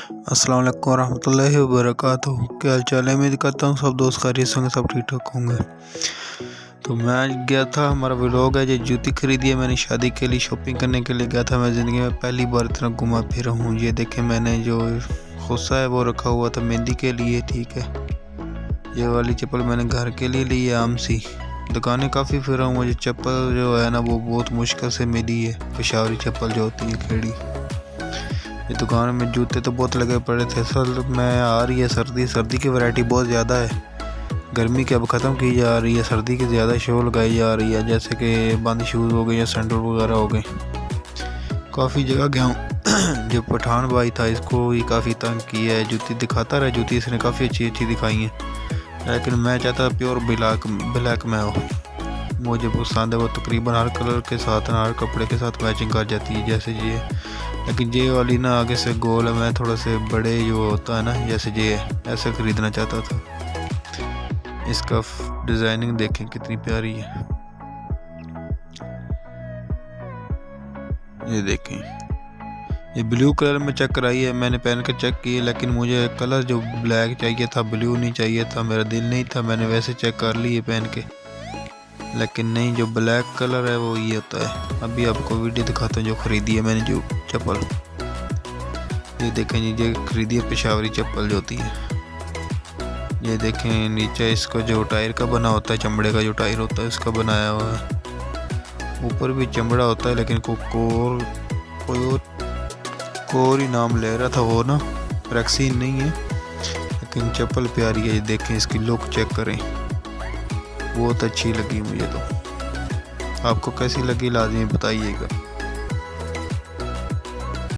अस्सलाम वालेकुम रहमतुल्लाहि व बरकातुहू। क्या हाल चाल है? उम्मीद करता हूँ सब दोस्त खैरियत होंगे, सब ठीक ठाक होंगे। तो मैं आज गया था, हमारा व्लॉग है, जो जूती खरीदी है मैंने शादी के लिए, शॉपिंग करने के लिए गया था। मैं ज़िंदगी में पहली बार इतना घुमा फिरा हूँ। ये देखें, मैंने जो खुस्सा है वो रखा हुआ था मेहंदी के लिए, ठीक है। ये वाली चप्पल मैंने घर के लिए ली है, आम सी। दुकानें काफ़ी फिरा हूँ, मुझे चप्पल जो है ना वो बहुत मुश्किल से मिली है, पेशावरी चप्पल जो होती है खेड़ी। ये दुकान में जूते तो बहुत लगे पड़े थे। असल में आ रही है सर्दी की वैरायटी बहुत ज़्यादा है। गर्मी की अब ख़त्म की जा रही है, सर्दी की ज़्यादा शो लगाई जा रही है, जैसे कि बंद शूज़ हो गए या सैंडल वगैरह हो गए। काफ़ी जगह गया हूँ। जो पठान भाई था इसको ही काफ़ी तंग किया है, जूती दिखाता रहा, जूती इसने काफ़ी अच्छी दिखाई है, लेकिन मैं चाहता प्योर ब्लैक में हो। मुझे पसंद है वो, तकरीबन हर कलर के साथ हर कपड़े के साथ मैचिंग कर जाती है, जैसे ये। लेकिन ये वाली ना आगे से गोल है, मैं थोड़ा से बड़े जो होता है ना जैसे ये, ऐसा ख़रीदना चाहता था। इसका डिज़ाइनिंग देखें कितनी प्यारी है। ये देखें, ये ब्लू कलर में चेक कराई है, मैंने पहन के चेक की, लेकिन मुझे कलर जो ब्लैक चाहिए था, ब्लू नहीं चाहिए था, मेरा दिल नहीं था। मैंने वैसे चेक कर ली है पहन के, लेकिन नहीं, जो ब्लैक कलर है वो ये होता है। अभी आपको वीडियो दिखाता हूँ जो ख़रीदी है मैंने जो चप्पल। ये देखें जी, ये खरीदी है पेशावरी चप्पल जो होती है। ये देखें नीचे इसको जो टायर का बना होता है, चमड़े का जो टायर होता है उसका बनाया हुआ है। ऊपर भी चमड़ा होता है, लेकिन कोई नाम ले रहा था वो ना, रेक्सीन नहीं है, लेकिन चप्पल प्यारी है। ये देखें, इसकी लुक चेक करें, बहुत अच्छी लगी मुझे। तो आपको कैसी लगी लाजमी बताइएगा।